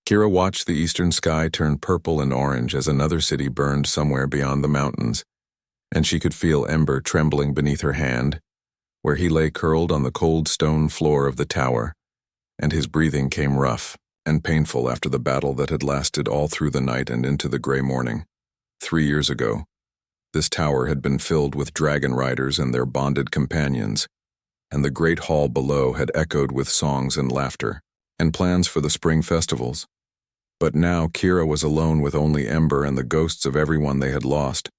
Kira watched the eastern sky turn purple and orange as another city burned somewhere beyond the mountains, and she could feel Ember trembling beneath her hand, where he lay curled on the cold stone floor of the tower, and his breathing came rough and painful after the battle that had lasted all through the night and into the gray morning. 3 years ago, this tower had been filled with dragon riders and their bonded companions, and the great hall below had echoed with songs and laughter, and plans for the spring festivals. But now Kira was alone with only Ember and the ghosts of everyone they had lost,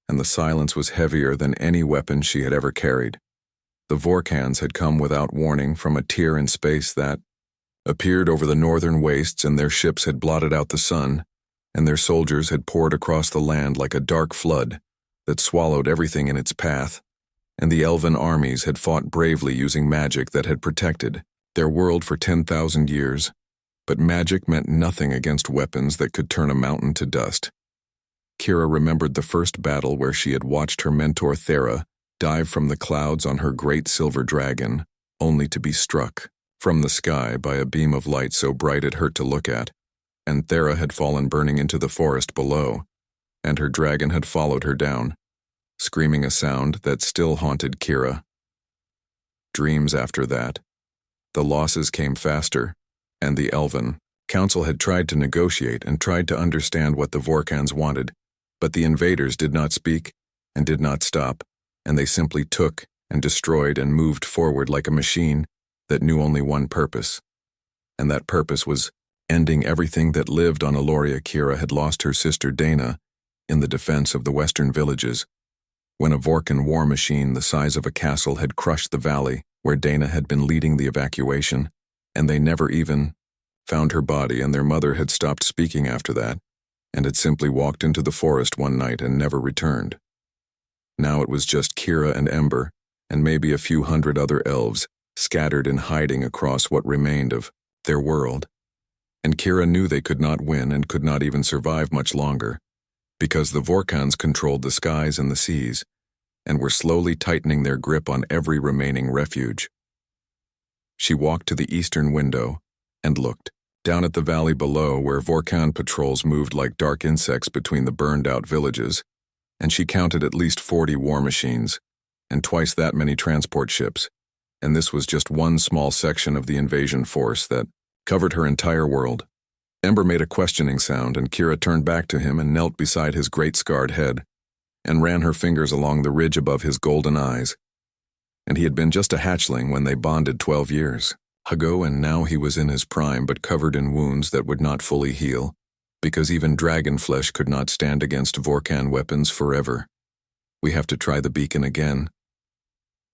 and the silence was heavier than any weapon she had ever carried. The Vorkans had come without warning from a tier in space that appeared over the northern wastes, and their ships had blotted out the sun, and their soldiers had poured across the land like a dark flood that swallowed everything in its path, and the elven armies had fought bravely using magic that had protected their world for 10,000 years, but magic meant nothing against weapons that could turn a mountain to dust. Kira remembered the first battle where she had watched her mentor Thera dive from the clouds on her great silver dragon, only to be struck from the sky by a beam of light so bright it hurt to look at, and Thera had fallen burning into the forest below, and her dragon had followed her down, screaming a sound that still haunted Kira. Dreams after that. The losses came faster, and the Elven Council had tried to negotiate and tried to understand what the Vorkans wanted, but the invaders did not speak and did not stop, and they simply took and destroyed and moved forward like a machine that knew only one purpose, and that purpose was ending everything that lived on Aloria. Kira had lost her sister Dana in the defense of the western villages, when a Vorkan war machine the size of a castle had crushed the valley where Dana had been leading the evacuation, and they never even found her body, and their mother had stopped speaking after that, and had simply walked into the forest one night and never returned. Now it was just Kira and Ember, and maybe a few hundred other elves, scattered in hiding across what remained of their world. And Kira knew they could not win and could not even survive much longer, because the Vorkans controlled the skies and the seas, and were slowly tightening their grip on every remaining refuge. She walked to the eastern window and looked down at the valley below, where Vorkan patrols moved like dark insects between the burned-out villages, and she counted at least 40 war machines, and twice that many transport ships, and this was just one small section of the invasion force that covered her entire world. Ember made a questioning sound, and Kira turned back to him and knelt beside his great scarred head, and ran her fingers along the ridge above his golden eyes. And he had been just a hatchling when they bonded 12 years ago, and now he was in his prime but covered in wounds that would not fully heal, because even dragon flesh could not stand against Vorkan weapons forever. "We have to try the beacon again,"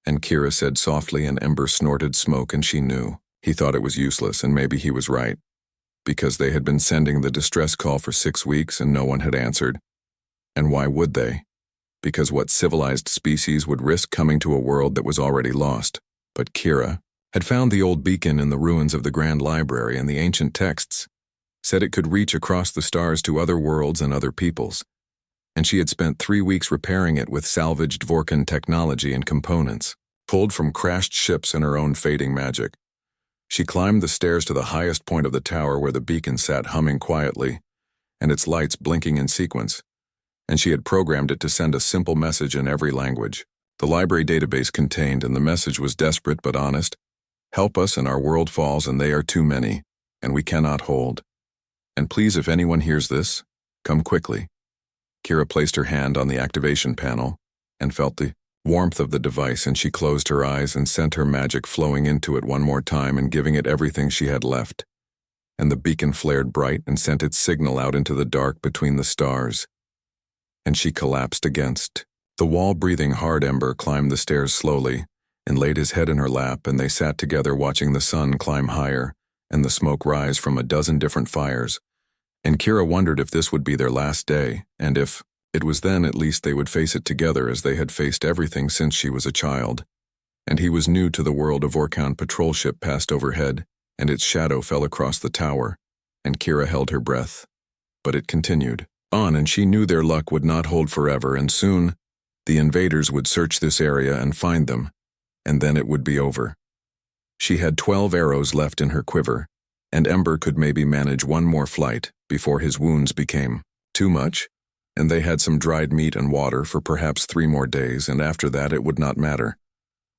and Kira said softly, and Ember snorted smoke, and she knew. He thought it was useless, and maybe he was right, because they had been sending the distress call for 6 weeks and no one had answered. And why would they? Because what civilized species would risk coming to a world that was already lost? But Kira had found the old beacon in the ruins of the Grand Library, and the ancient texts said it could reach across the stars to other worlds and other peoples, and she had spent 3 weeks repairing it with salvaged Vorkan technology and components, pulled from crashed ships and her own fading magic. She climbed the stairs to the highest point of the tower, where the beacon sat humming quietly, and its lights blinking in sequence, and she had programmed it to send a simple message in every language. The library database contained, and the message was desperate but honest: "Help us, and our world falls, and they are too many, and we cannot hold. And please, if anyone hears this, come quickly." Kira placed her hand on the activation panel and felt the warmth of the device, and she closed her eyes and sent her magic flowing into it one more time and giving it everything she had left. And the beacon flared bright and sent its signal out into the dark between the stars. And she collapsed against the wall, breathing hard. Ember climbed the stairs slowly and laid his head in her lap, and they sat together watching the sun climb higher and the smoke rise from a dozen different fires. And Kira wondered if this would be their last day, and if it was, then at least they would face it together as they had faced everything since she was a child. And he was new to the world. A Vorkan patrol ship passed overhead, and its shadow fell across the tower, and Kira held her breath. But it continued on, and she knew their luck would not hold forever, and soon the invaders would search this area and find them, and then it would be over. She had 12 arrows left in her quiver, and Ember could maybe manage one more flight before his wounds became too much, and they had some dried meat and water for perhaps 3 more days, and after that it would not matter,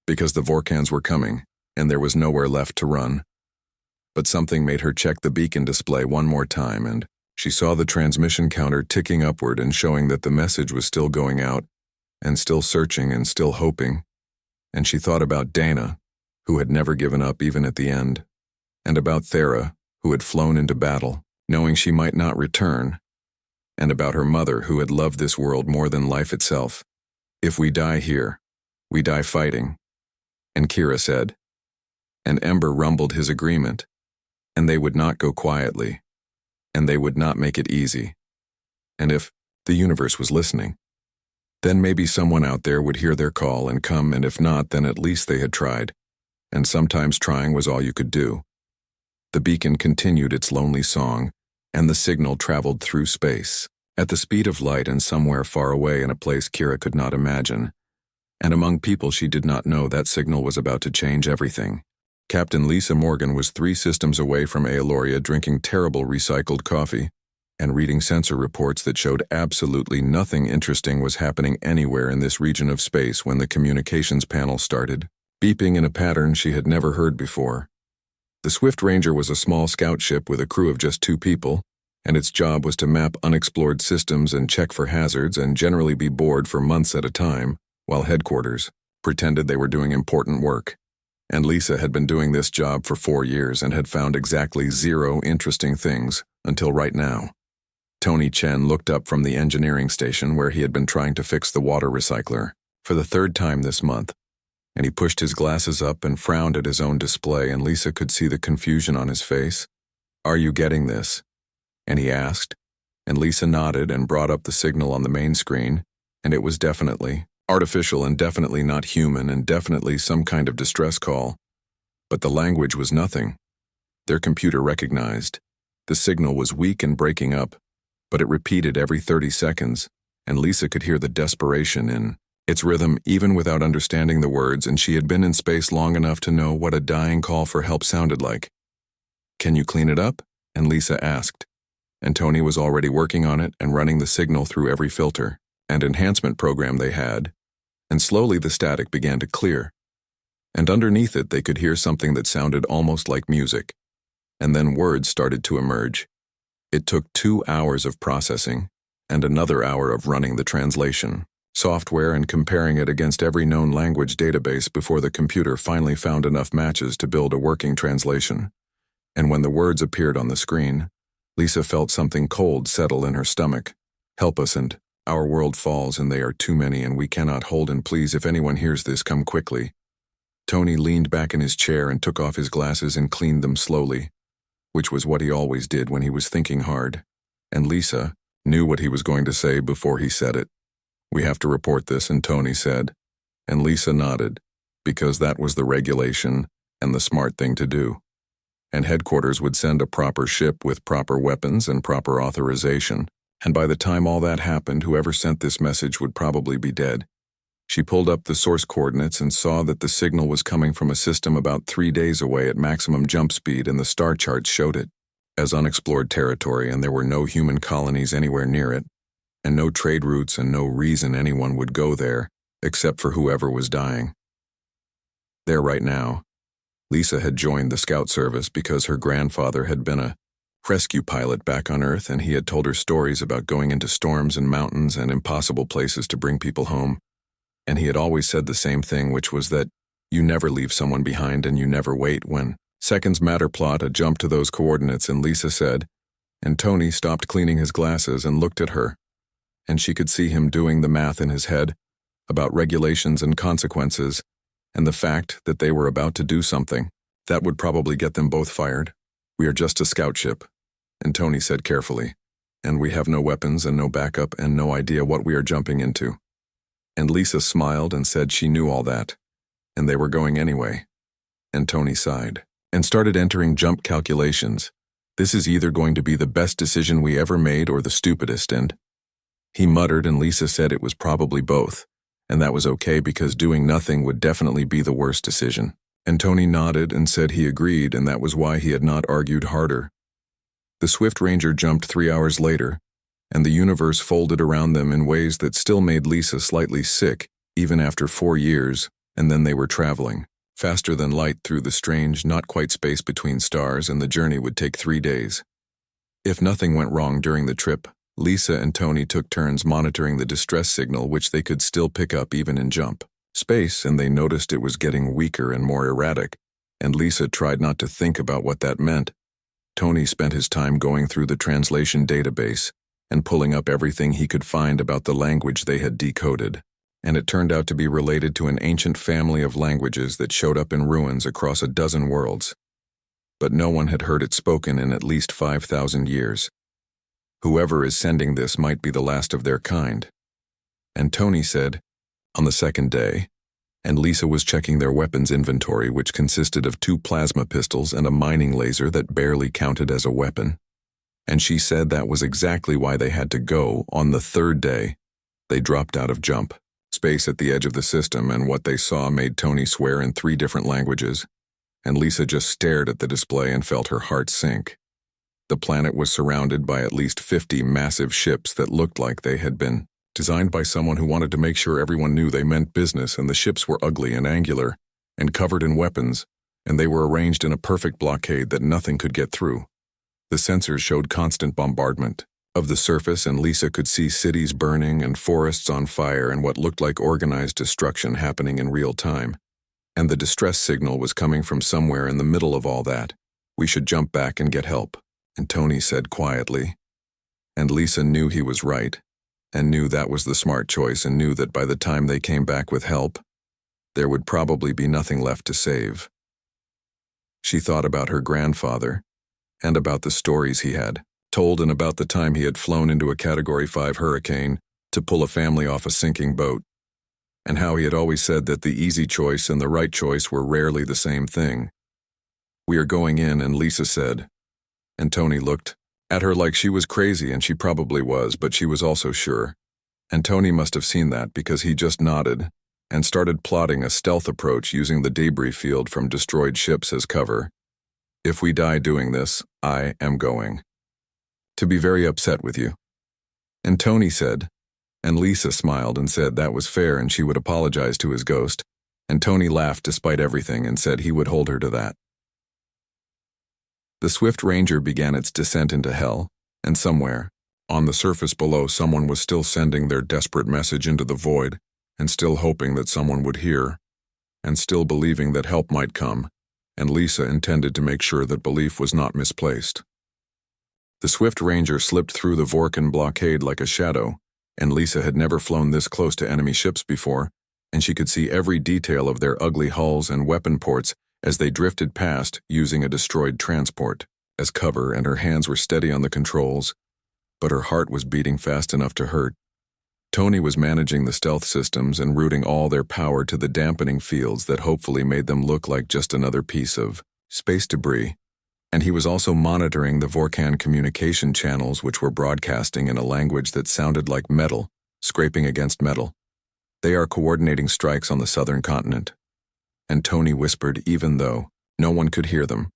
because the Vorkans were coming, and there was nowhere left to run. But something made her check the beacon display one more time, and she saw the transmission counter ticking upward and showing that the message was still going out, and still searching and still hoping. And she thought about Dana, who had never given up even at the end, and about Thera, who had flown into battle, knowing she might not return, and about her mother, who had loved this world more than life itself. If we die here, we die fighting. And Kira said. And Ember rumbled his agreement. And they would not go quietly. And they would not make it easy. And if the universe was listening, then maybe someone out there would hear their call and come, and if not, then at least they had tried. And sometimes trying was all you could do. The beacon continued its lonely song, and the signal traveled through space, at the speed of light and somewhere far away in a place Kira could not imagine. And among people she did not know, that signal was about to change everything. Captain Lisa Morgan was 3 systems away from Aeloria, drinking terrible recycled coffee and reading sensor reports that showed absolutely nothing interesting was happening anywhere in this region of space when the communications panel started beeping in a pattern she had never heard before. The Swift Ranger was a small scout ship with a crew of just 2 people, and its job was to map unexplored systems and check for hazards and generally be bored for months at a time, while headquarters pretended they were doing important work. And Lisa had been doing this job for 4 years and had found exactly 0 interesting things until right now. Tony Chen looked up from the engineering station where he had been trying to fix the water recycler for the 3rd time this month, and he pushed his glasses up and frowned at his own display, and Lisa could see the confusion on his face. "Are you getting this?" And he asked, and Lisa nodded and brought up the signal on the main screen, and it was definitely artificial and definitely not human and definitely some kind of distress call. But the language was nothing. Their computer recognized. The signal was weak and breaking up, but it repeated every 30 seconds, and Lisa could hear the desperation in its rhythm even without understanding the words, and she had been in space long enough to know what a dying call for help sounded like. "Can you clean it up?" And Lisa asked. And Tony was already working on it and running the signal through every filter and enhancement program they had, and slowly the static began to clear. And underneath it they could hear something that sounded almost like music, and then words started to emerge. It took 2 hours of processing and another hour of running the translation software and comparing it against every known language database before the computer finally found enough matches to build a working translation. And when the words appeared on the screen, Lisa felt something cold settle in her stomach. "Help us, and our world falls, and they are too many, and we cannot hold, and please, if anyone hears this, come quickly." Tony leaned back in his chair and took off his glasses and cleaned them slowly, which was what he always did when he was thinking hard. And Lisa knew what he was going to say before he said it. "We have to report this," and Tony said. And Lisa nodded, because that was the regulation and the smart thing to do. And headquarters would send a proper ship with proper weapons and proper authorization, and by the time all that happened, whoever sent this message would probably be dead. She pulled up the source coordinates and saw that the signal was coming from a system about 3 days away at maximum jump speed, and the star charts showed it as unexplored territory, and there were no human colonies anywhere near it, and no trade routes and no reason anyone would go there except for whoever was dying. There right now, Lisa had joined the scout service because her grandfather had been a rescue pilot back on Earth, and he had told her stories about going into storms and mountains and impossible places to bring people home. And he had always said the same thing, which was that you never leave someone behind and you never wait when seconds matter. Plot a jump to those coordinates, and Lisa said, and Tony stopped cleaning his glasses and looked at her, and she could see him doing the math in his head about regulations and consequences, and the fact that they were about to do something that would probably get them both fired. "We are just a scout ship," and Tony said carefully, "and we have no weapons and no backup and no idea what we are jumping into." And Lisa smiled and said she knew all that, and they were going anyway. And Tony sighed and started entering jump calculations. "This is either going to be the best decision we ever made or the stupidest," and he muttered, and Lisa said it was probably both, and that was okay because doing nothing would definitely be the worst decision. And Tony nodded and said he agreed, and that was why he had not argued harder. The Swift Ranger jumped 3 hours later, and the universe folded around them in ways that still made Lisa slightly sick, even after 4 years, and then they were traveling, faster than light through the strange, not quite space between stars, and the journey would take 3 days. If nothing went wrong during the trip, Lisa and Tony took turns monitoring the distress signal, which they could still pick up even in jump space, and they noticed it was getting weaker and more erratic, and Lisa tried not to think about what that meant. Tony spent his time going through the translation database and pulling up everything he could find about the language they had decoded, and it turned out to be related to an ancient family of languages that showed up in ruins across a dozen worlds. But no one had heard it spoken in at least 5,000 years. Whoever is sending this might be the last of their kind. And Tony said, on the second day, and Lisa was checking their weapons inventory, which consisted of 2 plasma pistols and a mining laser that barely counted as a weapon. And she said that was exactly why they had to go. On the third day, they dropped out of jump space at the edge of the system, and what they saw made Tony swear in 3 different languages, and Lisa just stared at the display and felt her heart sink. The planet was surrounded by at least 50 massive ships that looked like they had been designed by someone who wanted to make sure everyone knew they meant business, and the ships were ugly and angular and covered in weapons, and they were arranged in a perfect blockade that nothing could get through. The sensors showed constant bombardment of the surface, and Lisa could see cities burning and forests on fire and what looked like organized destruction happening in real time. And the distress signal was coming from somewhere in the middle of all that. We should jump back and get help, and Tony said quietly. And Lisa knew he was right, and knew that was the smart choice, and knew that by the time they came back with help, there would probably be nothing left to save. She thought about her grandfather, and about the stories he had told, and about the time he had flown into a Category 5 hurricane to pull a family off a sinking boat, and how he had always said that the easy choice and the right choice were rarely the same thing. We are going in, and Lisa said, and Tony looked at her like she was crazy, and she probably was, but she was also sure. And Tony must have seen that, because he just nodded and started plotting a stealth approach using the debris field from destroyed ships as cover. If we die doing this, I am going to be very upset with you. And Tony said, and Lisa smiled and said that was fair and she would apologize to his ghost, and Tony laughed despite everything and said he would hold her to that. The Swift Ranger began its descent into hell, and somewhere, on the surface below, someone was still sending their desperate message into the void, and still hoping that someone would hear, and still believing that help might come, and Lisa intended to make sure that belief was not misplaced. The Swift Ranger slipped through the Vorkan blockade like a shadow, and Lisa had never flown this close to enemy ships before, and she could see every detail of their ugly hulls and weapon ports as they drifted past using a destroyed transport as cover, and her hands were steady on the controls, but her heart was beating fast enough to hurt. Tony was managing the stealth systems and routing all their power to the dampening fields that hopefully made them look like just another piece of space debris, and he was also monitoring the Vorkan communication channels, which were broadcasting in a language that sounded like metal scraping against metal. They are coordinating strikes on the southern continent. And Tony whispered, even though no one could hear them.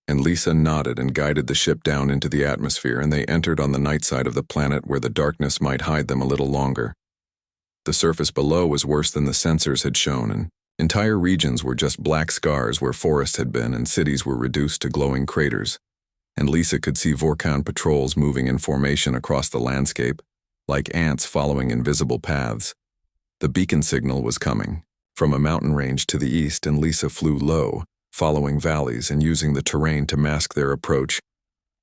And Lisa nodded and guided the ship down into the atmosphere, and they entered on the night side of the planet where the darkness might hide them a little longer. The surface below was worse than the sensors had shown, and entire regions were just black scars where forests had been, and cities were reduced to glowing craters. And Lisa could see Vorkan patrols moving in formation across the landscape, like ants following invisible paths. The beacon signal was coming from a mountain range to the east, and Lisa flew low, following valleys and using the terrain to mask their approach,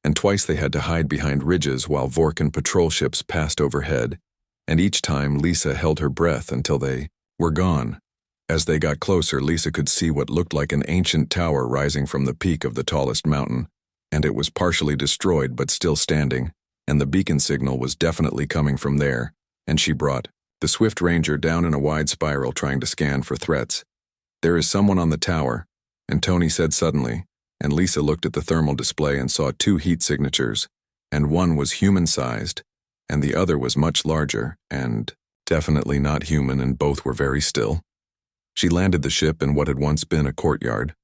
and twice they had to hide behind ridges while Vorkan patrol ships passed overhead, and each time Lisa held her breath until they were gone. As they got closer, Lisa could see what looked like an ancient tower rising from the peak of the tallest mountain, and it was partially destroyed but still standing, and the beacon signal was definitely coming from there, and she brought the Swift Ranger down in a wide spiral trying to scan for threats. There is someone on the tower, and Tony said suddenly, and Lisa looked at the thermal display and saw 2 heat signatures, and one was human-sized, and the other was much larger, and definitely not human, and both were very still. She landed the ship in what had once been a courtyard,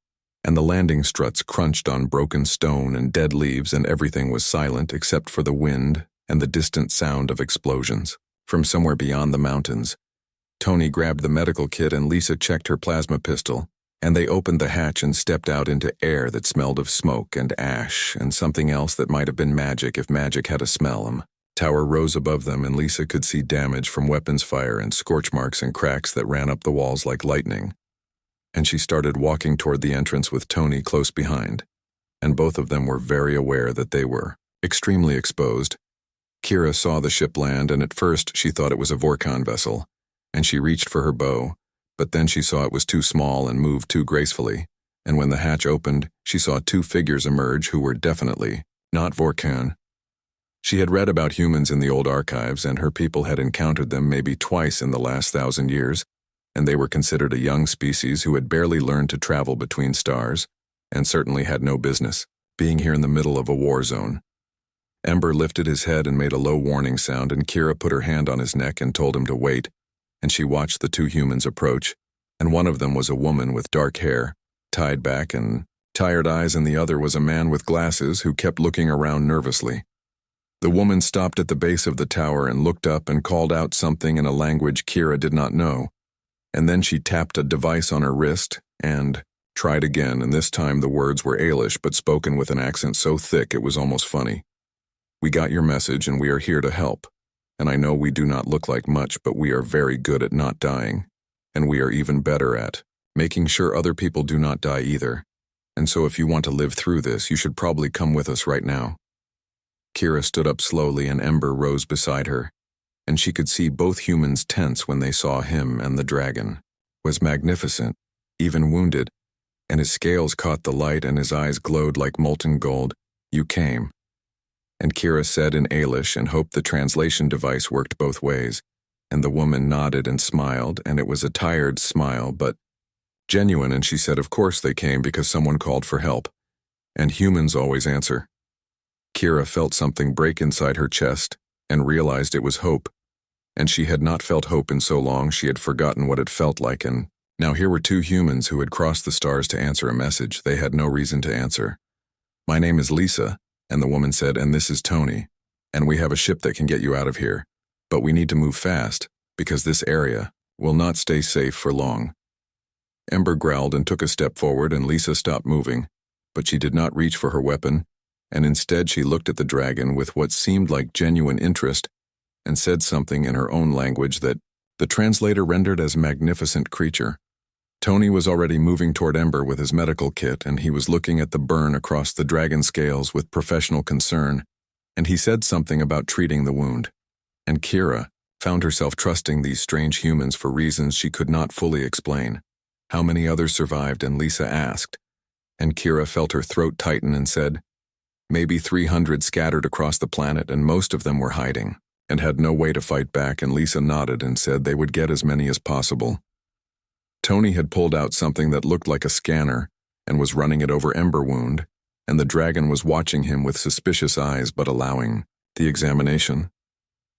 and the landing struts crunched on broken stone and dead leaves, and everything was silent except for the wind and the distant sound of explosions. From somewhere beyond the mountains, Tony grabbed the medical kit and Lisa checked her plasma pistol, and they opened the hatch and stepped out into air that smelled of smoke and ash and something else that might have been magic if magic had a smell. Tower rose above them, and Lisa could see damage from weapons fire and scorch marks and cracks that ran up the walls like lightning. And she started walking toward the entrance with Tony close behind, and both of them were very aware that they were extremely exposed. Kira saw the ship land, and at first she thought it was a Vorkon vessel, and she reached for her bow, but then she saw it was too small and moved too gracefully, and when the hatch opened, she saw two figures emerge who were definitely not Vorkon. She had read about humans in the old archives, and her people had encountered them maybe twice in the last 1,000 years, and they were considered a young species who had barely learned to travel between stars, and certainly had no business being here in the middle of a war zone. Ember lifted his head and made a low warning sound, and Kira put her hand on his neck and told him to wait, and she watched the two humans approach, and one of them was a woman with dark hair, tied back and tired eyes, and the other was a man with glasses who kept looking around nervously. The woman stopped at the base of the tower and looked up and called out something in a language Kira did not know, and then she tapped a device on her wrist and tried again, and this time the words were Ailish but spoken with an accent so thick it was almost funny. "We got your message and we are here to help, and I know we do not look like much, but we are very good at not dying, and we are even better at making sure other people do not die either, and so if you want to live through this, you should probably come with us right now." Kira stood up slowly and Ember rose beside her, and she could see both humans tense when they saw him, and the dragon was magnificent, even wounded, and his scales caught the light and his eyes glowed like molten gold. "You came." And Kira said in Ailish and hoped the translation device worked both ways, and the woman nodded and smiled, and it was a tired smile but genuine, and she said of course they came because someone called for help, and humans always answer. Kira felt something break inside her chest and realized it was hope, and she had not felt hope in so long she had forgotten what it felt like, and now here were two humans who had crossed the stars to answer a message they had no reason to answer. "My name is Lisa," and the woman said, "and this is Tony, and we have a ship that can get you out of here, but we need to move fast because this area will not stay safe for long." Ember growled and took a step forward, and Lisa stopped moving, but she did not reach for her weapon, and instead she looked at the dragon with what seemed like genuine interest and said something in her own language that the translator rendered as magnificent creature. Tony was already moving toward Ember with his medical kit, and he was looking at the burn across the dragon scales with professional concern, and he said something about treating the wound. And Kira found herself trusting these strange humans for reasons she could not fully explain. How many others survived? And Lisa asked, and Kira felt her throat tighten and said, "Maybe 300 scattered across the planet, and most of them were hiding and had no way to fight back," and Lisa nodded and said they would get as many as possible. Tony had pulled out something that looked like a scanner and was running it over Ember wound, and the dragon was watching him with suspicious eyes but allowing the examination.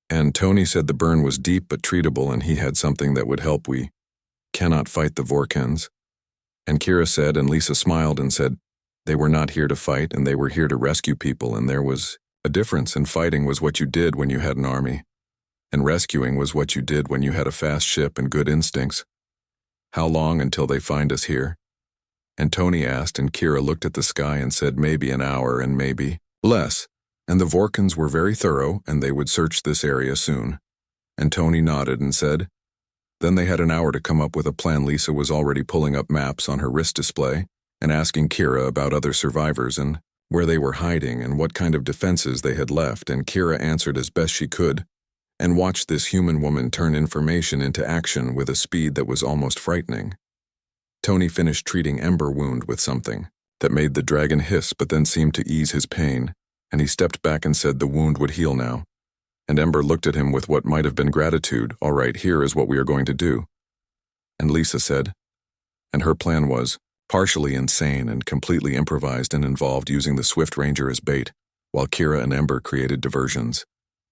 And Tony said the burn was deep but treatable, and he had something that would help. "We cannot fight the Vorkons." And Kira said, and Lisa smiled and said, "They were not here to fight, and they were here to rescue people, and there was a difference, and fighting was what you did when you had an army, and rescuing was what you did when you had a fast ship and good instincts. How long until they find us here?" And Tony asked, and Kira looked at the sky and said maybe an hour and maybe less, and the Vorkons were very thorough, and they would search this area soon. And Tony nodded and said, then they had an hour to come up with a plan. Lisa was already pulling up maps on her wrist display and asking Kira about other survivors and where they were hiding and what kind of defenses they had left, and Kira answered as best she could and watched this human woman turn information into action with a speed that was almost frightening. Tony finished treating Ember wound with something that made the dragon hiss but then seemed to ease his pain, and he stepped back and said the wound would heal now. And Ember looked at him with what might have been gratitude. "All right, here is what we are going to do." And Lisa said, and her plan was partially insane and completely improvised and involved using the Swift Ranger as bait, while Kira and Ember created diversions.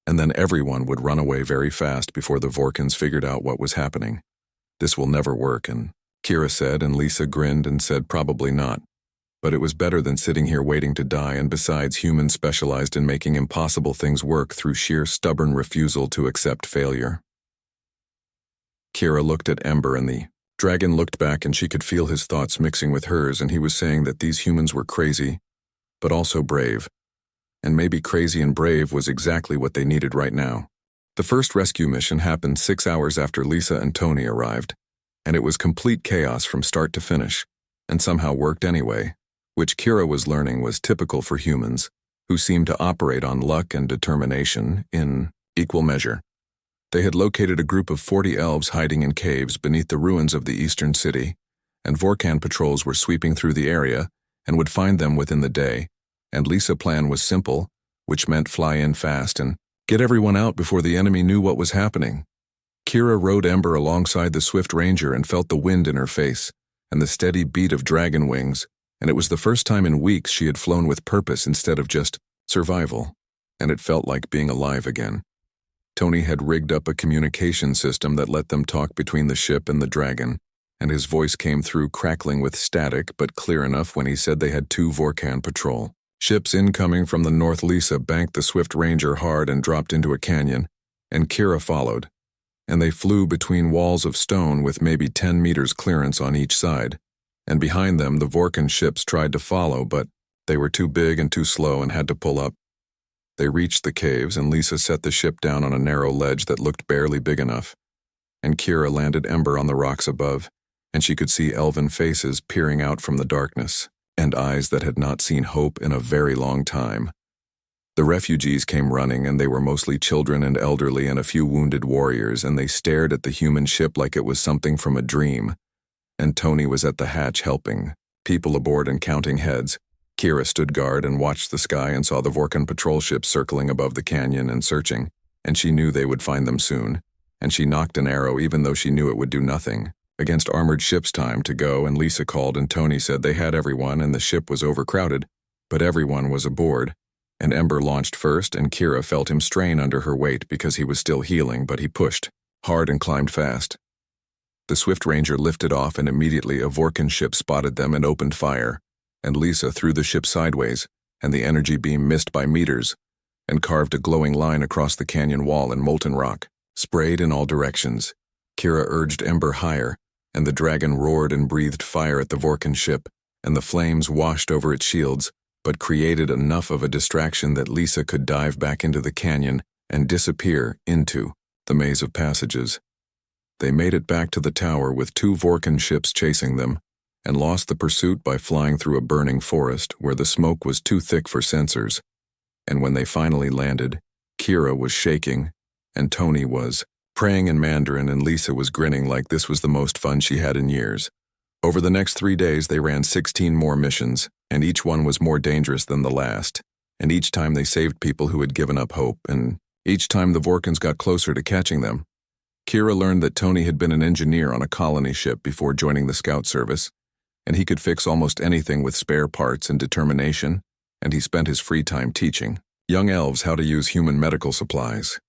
And then everyone would run away very fast before the Vorkons figured out what was happening. This will never work, and Kira said, and Lisa grinned and said probably not. But it was better than sitting here waiting to die, and besides, humans specialized in making impossible things work through sheer stubborn refusal to accept failure. Kira looked at Ember, and the dragon looked back, and she could feel his thoughts mixing with hers, and he was saying that these humans were crazy, but also brave. And maybe crazy and brave was exactly what they needed right now. The first rescue mission happened 6 hours after Lisa and Tony arrived, and it was complete chaos from start to finish, and somehow worked anyway, which Kira was learning was typical for humans, who seemed to operate on luck and determination in equal measure. They had located a group of 40 elves hiding in caves beneath the ruins of the eastern city, and Vorkan patrols were sweeping through the area and would find them within the day, and Lisa's plan was simple, which meant fly in fast and get everyone out before the enemy knew what was happening. Kira rode Ember alongside the Swift Ranger and felt the wind in her face and the steady beat of dragon wings, and it was the first time in weeks she had flown with purpose instead of just survival, and it felt like being alive again. Tony had rigged up a communication system that let them talk between the ship and the dragon, and his voice came through crackling with static but clear enough when he said they had 2 Vorkan patrol ships incoming from the north. Lisa banked the Swift Ranger hard and dropped into a canyon, and Kira followed, and they flew between walls of stone with maybe 10 meters clearance on each side, and behind them the Vorkan ships tried to follow, but they were too big and too slow and had to pull up. They reached the caves, and Lisa set the ship down on a narrow ledge that looked barely big enough, and Kira landed Ember on the rocks above, and she could see elven faces peering out from the darkness, and eyes that had not seen hope in a very long time. The refugees came running, and they were mostly children and elderly and a few wounded warriors, and they stared at the human ship like it was something from a dream. And Tony was at the hatch helping people aboard and counting heads. Kira stood guard and watched the sky and saw the Vorkan patrol ships circling above the canyon and searching, and she knew they would find them soon, and she knocked an arrow even though she knew it would do nothing. Against armored ships, time to go, and Lisa called, and Tony said they had everyone and the ship was overcrowded, but everyone was aboard, and Ember launched first, and Kira felt him strain under her weight because he was still healing, but he pushed hard and climbed fast. The Swift Ranger lifted off, and immediately a Vorkan ship spotted them and opened fire, and Lisa threw the ship sideways, and the energy beam missed by meters, and carved a glowing line across the canyon wall in molten rock, sprayed in all directions. Kira urged Ember higher, and the dragon roared and breathed fire at the Vorkan ship, and the flames washed over its shields, but created enough of a distraction that Lisa could dive back into the canyon and disappear into the maze of passages. They made it back to the tower with 2 Vorkan ships chasing them, and lost the pursuit by flying through a burning forest where the smoke was too thick for sensors. And when they finally landed, Kira was shaking, and Tony was praying in Mandarin, and Lisa was grinning like this was the most fun she had in years. Over the next 3 days they ran 16 more missions, and each one was more dangerous than the last, and each time they saved people who had given up hope, and each time the Vorkans got closer to catching them. Kira learned that Tony had been an engineer on a colony ship before joining the scout service, and he could fix almost anything with spare parts and determination, and he spent his free time teaching young elves how to use human medical supplies.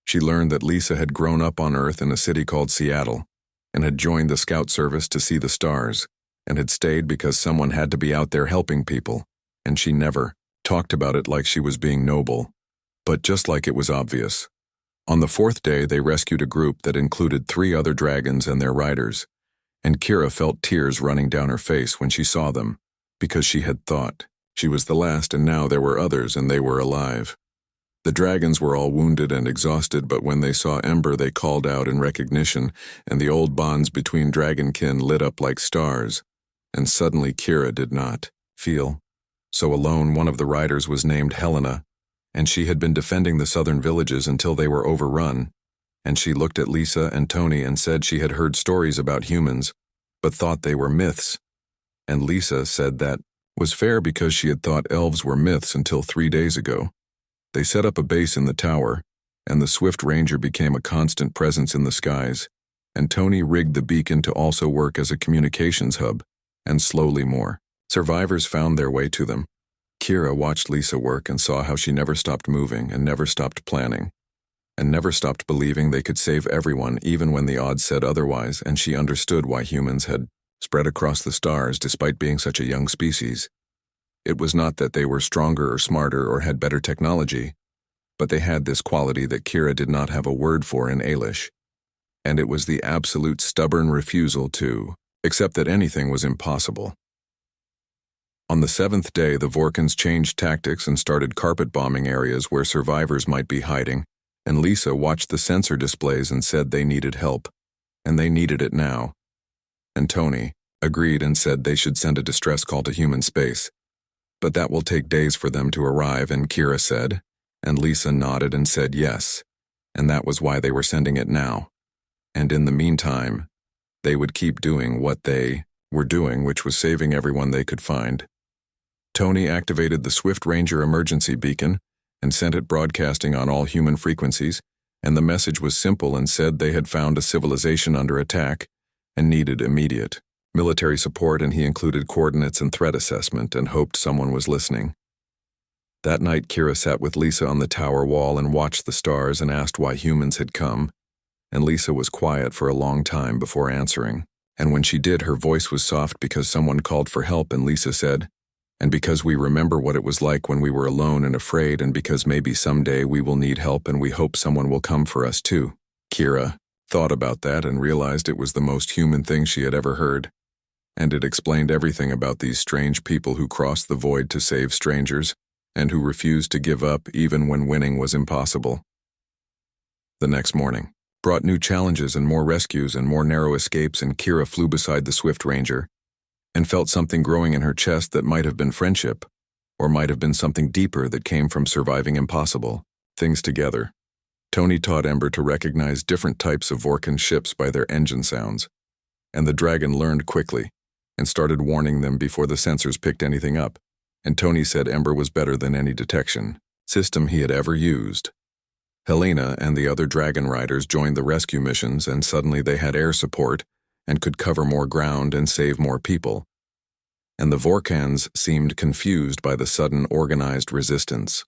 She learned that Lisa had grown up on Earth in a city called Seattle, and had joined the scout service to see the stars, and had stayed because someone had to be out there helping people, and she never talked about it like she was being noble, but just like it was obvious. On the 4th day they rescued a group that included 3 other dragons and their riders, and Kira felt tears running down her face when she saw them, because she had thought she was the last, and now there were others and they were alive. The dragons were all wounded and exhausted, but when they saw Ember they called out in recognition, and the old bonds between dragonkin lit up like stars, and suddenly Kira did not feel so alone. One of the riders was named Helena, and she had been defending the southern villages until they were overrun, and she looked at Lisa and Tony and said she had heard stories about humans, but thought they were myths, and Lisa said that was fair because she had thought elves were myths until 3 days ago. They set up a base in the tower, and the Swift Ranger became a constant presence in the skies, and Tony rigged the beacon to also work as a communications hub, and slowly more survivors found their way to them. Kira watched Lisa work and saw how she never stopped moving and never stopped planning, and never stopped believing they could save everyone even when the odds said otherwise, and she understood why humans had spread across the stars despite being such a young species. It was not that they were stronger or smarter or had better technology, but they had this quality that Kira did not have a word for in Ailish, and it was the absolute stubborn refusal to accept that anything was impossible. On the 7th day, the Vorkans changed tactics and started carpet bombing areas where survivors might be hiding, and Lisa watched the sensor displays and said they needed help, and they needed it now. And Tony agreed and said they should send a distress call to human space. But that will take days for them to arrive, and Kira said, and Lisa nodded and said yes, and that was why they were sending it now. And in the meantime, they would keep doing what they were doing, which was saving everyone they could find. Tony activated the Swift Ranger emergency beacon and sent it broadcasting on all human frequencies, and the message was simple and said they had found a civilization under attack and needed immediate military support, and he included coordinates and threat assessment and hoped someone was listening. That night, Kira sat with Lisa on the tower wall and watched the stars and asked why humans had come, and Lisa was quiet for a long time before answering. And when she did, her voice was soft because someone called for help, and Lisa said, and because we remember what it was like when we were alone and afraid, and because maybe someday we will need help and we hope someone will come for us too. Kira thought about that and realized it was the most human thing she had ever heard. And it explained everything about these strange people who crossed the void to save strangers, and who refused to give up even when winning was impossible. The next morning brought new challenges and more rescues and more narrow escapes, and Kira flew beside the Swift Ranger and felt something growing in her chest that might have been friendship, or might have been something deeper that came from surviving impossible things together. Tony taught Ember to recognize different types of Vorkan ships by their engine sounds, and the dragon learned quickly and started warning them before the sensors picked anything up, and Tony said Ember was better than any detection system he had ever used. Helena and the other dragon riders joined the rescue missions, and suddenly they had air support and could cover more ground and save more people. And the Vorkans seemed confused by the sudden organized resistance.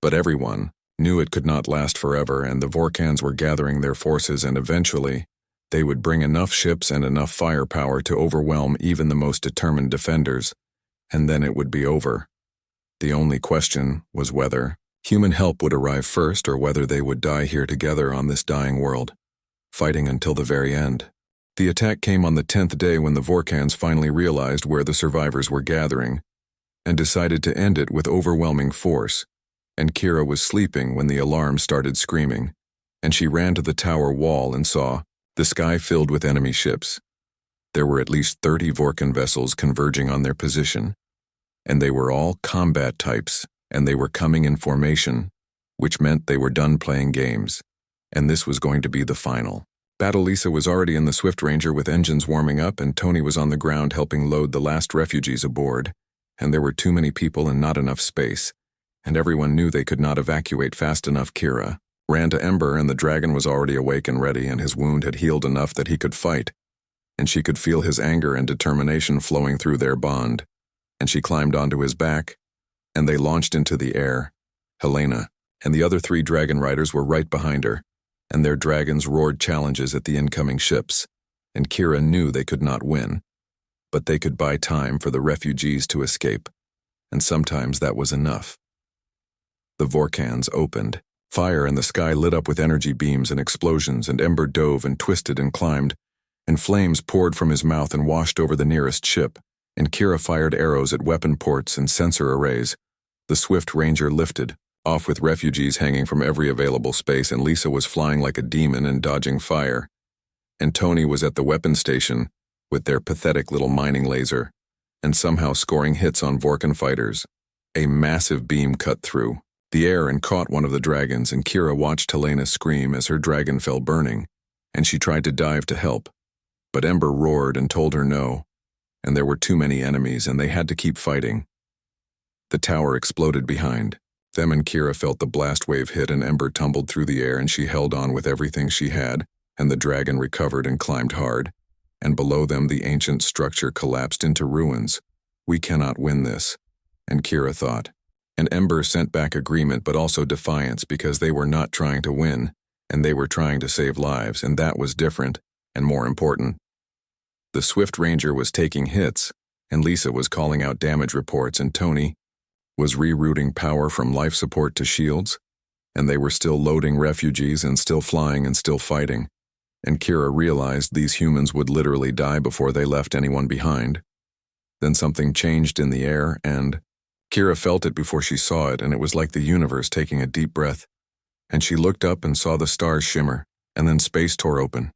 But everyone knew it could not last forever, and the Vorkans were gathering their forces, and eventually they would bring enough ships and enough firepower to overwhelm even the most determined defenders, and then it would be over. The only question was whether human help would arrive first, or whether they would die here together on this dying world, fighting until the very end. The attack came on the 10th day when the Vorkans finally realized where the survivors were gathering, and decided to end it with overwhelming force, and Kira was sleeping when the alarm started screaming, and she ran to the tower wall and saw the sky filled with enemy ships. There were at least 30 Vorkan vessels converging on their position, and they were all combat types, and they were coming in formation, which meant they were done playing games, and this was going to be the final battle. Lisa was already in the Swift Ranger with engines warming up, and Tony was on the ground helping load the last refugees aboard, and there were too many people and not enough space, and everyone knew they could not evacuate fast enough. Kira ran to Ember, and the dragon was already awake and ready, and his wound had healed enough that he could fight, and she could feel his anger and determination flowing through their bond, and she climbed onto his back, and they launched into the air. Helena and the other 3 dragon riders were right behind her, and their dragons roared challenges at the incoming ships, and Kira knew they could not win, but they could buy time for the refugees to escape, and sometimes that was enough. The Vorkans opened fire, and the sky lit up with energy beams and explosions, and Ember dove and twisted and climbed, and flames poured from his mouth and washed over the nearest ship, and Kira fired arrows at weapon ports and sensor arrays. The Swift Ranger lifted off with refugees hanging from every available space, and Lisa was flying like a demon and dodging fire, and Tony was at the weapon station with their pathetic little mining laser, and somehow scoring hits on Vorkan fighters. A massive beam cut through the air and caught one of the dragons, and Kira watched Helena scream as her dragon fell burning, and she tried to dive to help, but Ember roared and told her no, and there were too many enemies, and they had to keep fighting. The tower exploded behind them, and Kira felt the blast wave hit, and Ember tumbled through the air, and she held on with everything she had, and the dragon recovered and climbed hard, and below them the ancient structure collapsed into ruins. We cannot win this, and Kira thought. And Ember sent back agreement but also defiance, because they were not trying to win, and they were trying to save lives, and that was different and more important. The Swift Ranger was taking hits, and Lisa was calling out damage reports, and Tony was rerouting power from life support to shields, and they were still loading refugees and still flying and still fighting. And Kira realized these humans would literally die before they left anyone behind. Then something changed in the air, and Kira felt it before she saw it, and it was like the universe taking a deep breath. And she looked up and saw the stars shimmer, and then space tore open.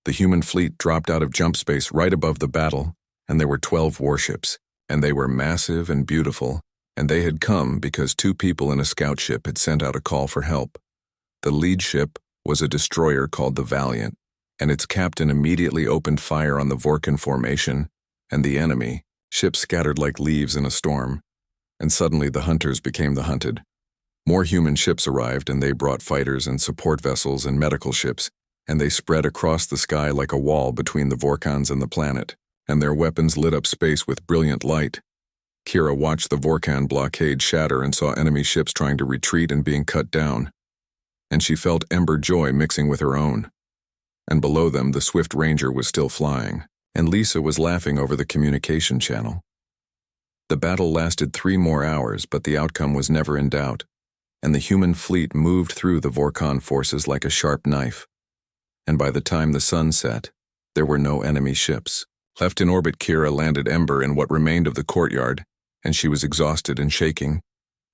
The human fleet dropped out of jump space right above the battle, and there were 12 warships, and they were massive and beautiful, and they had come because 2 people in a scout ship had sent out a call for help. The lead ship was a destroyer called the Valiant, and its captain immediately opened fire on the Vorkan formation, and the enemy, ships scattered like leaves in a storm, and suddenly the hunters became the hunted. More human ships arrived, and they brought fighters and support vessels and medical ships, and they spread across the sky like a wall between the Vorkans and the planet, and their weapons lit up space with brilliant light. Kira watched the Vorkan blockade shatter and saw enemy ships trying to retreat and being cut down, and she felt ember joy mixing with her own. And below them, the Swift Ranger was still flying, and Lisa was laughing over the communication channel. The battle lasted 3 more hours, but the outcome was never in doubt, and the human fleet moved through the Vorkan forces like a sharp knife. And by the time the sun set, there were no enemy ships. Left in orbit, Kira landed Ember in what remained of the courtyard, and she was exhausted and shaking.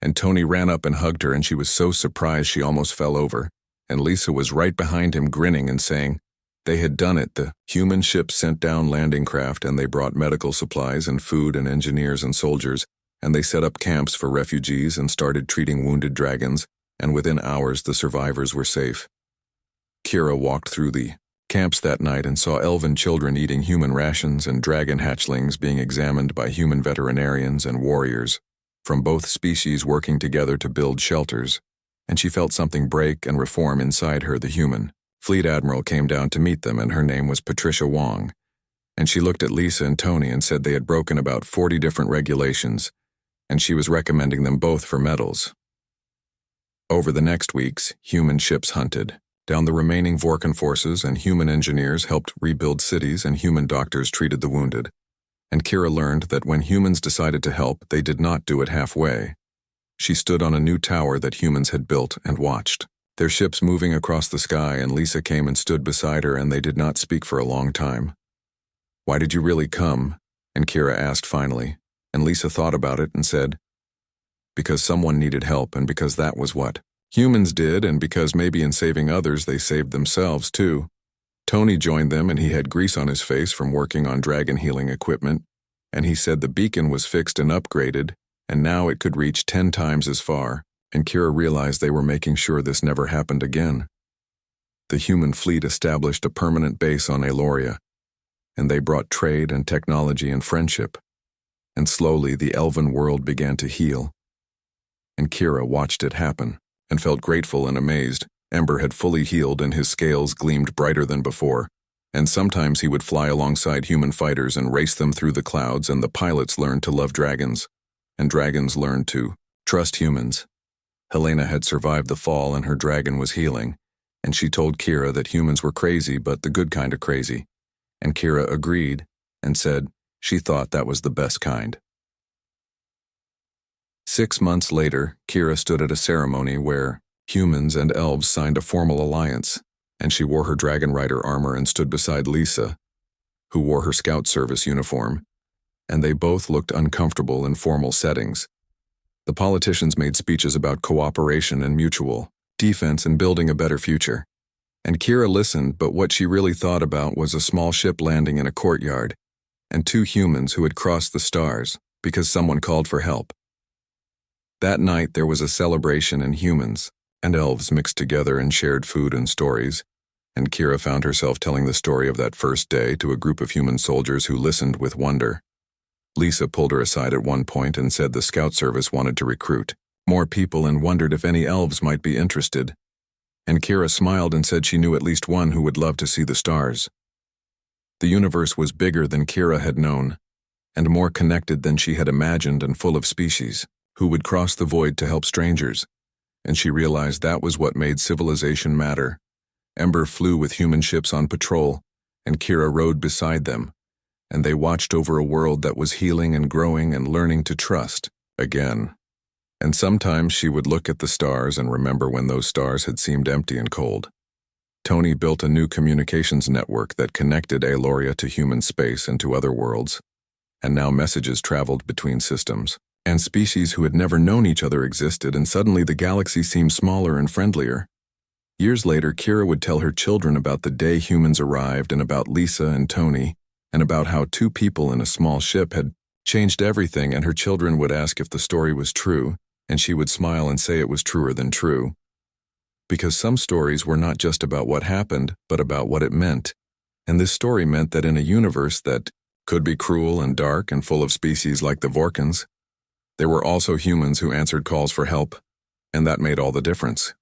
And Tony ran up and hugged her, and she was so surprised she almost fell over. And Lisa was right behind him, grinning and saying, they had done it. The human ships sent down landing craft, and they brought medical supplies and food and engineers and soldiers, and they set up camps for refugees and started treating wounded dragons, and within hours the survivors were safe. Kira walked through the camps that night and saw elven children eating human rations and dragon hatchlings being examined by human veterinarians and warriors from both species working together to build shelters, and she felt something break and reform inside her. The human fleet admiral came down to meet them, and her name was Patricia Wong, and she looked at Lisa and Tony and said they had broken about 40 different regulations, and she was recommending them both for medals. Over the next weeks, human ships hunted down the remaining Vorkan forces, and human engineers helped rebuild cities, and human doctors treated the wounded. And Kira learned that when humans decided to help, they did not do it halfway. She stood on a new tower that humans had built and watched their ships moving across the sky, and Lisa came and stood beside her, and they did not speak for a long time. "Why did you really come?" and Kira asked finally, and Lisa thought about it and said, "Because someone needed help, and because that was what humans did, and because maybe in saving others they saved themselves too." Tony joined them, and he had grease on his face from working on dragon healing equipment, and he said the beacon was fixed and upgraded, and now it could reach 10 times as far, and Kira realized they were making sure this never happened again. The human fleet established a permanent base on Aloria, and they brought trade and technology and friendship, and slowly the elven world began to heal. And Kira watched it happen, and felt grateful and amazed. Ember had fully healed, and his scales gleamed brighter than before, and sometimes he would fly alongside human fighters and race them through the clouds, and the pilots learned to love dragons, and dragons learned to trust humans. Helena had survived the fall, and her dragon was healing, and she told Kira that humans were crazy, but the good kind of crazy, and Kira agreed and said she thought that was the best kind. 6 months later, Kira stood at a ceremony where humans and elves signed a formal alliance, and she wore her dragon rider armor and stood beside Lisa, who wore her scout service uniform, and they both looked uncomfortable in formal settings. The politicians made speeches about cooperation and mutual defense and building a better future. And Kira listened, but what she really thought about was a small ship landing in a courtyard, and 2 humans who had crossed the stars because someone called for help. That night there was a celebration, and humans and elves mixed together and shared food and stories, and Kira found herself telling the story of that first day to a group of human soldiers who listened with wonder. Lisa pulled her aside at one point and said the scout service wanted to recruit more people and wondered if any elves might be interested. And Kira smiled and said she knew at least one who would love to see the stars. The universe was bigger than Kira had known, and more connected than she had imagined, and full of species who would cross the void to help strangers, and she realized that was what made civilization matter. Ember flew with human ships on patrol, and Kira rode beside them, and they watched over a world that was healing and growing and learning to trust again. And sometimes she would look at the stars and remember when those stars had seemed empty and cold. Tony built a new communications network that connected Aloria to human space and to other worlds, and now messages traveled between systems. And species who had never known each other existed, and suddenly the galaxy seemed smaller and friendlier. Years later, Kira would tell her children about the day humans arrived and about Lisa and Tony, and about how two people in a small ship had changed everything, and her children would ask if the story was true, and she would smile and say it was truer than true. Because some stories were not just about what happened, but about what it meant. And this story meant that in a universe that could be cruel and dark and full of species like the Vorkans, there were also humans who answered calls for help, and that made all the difference.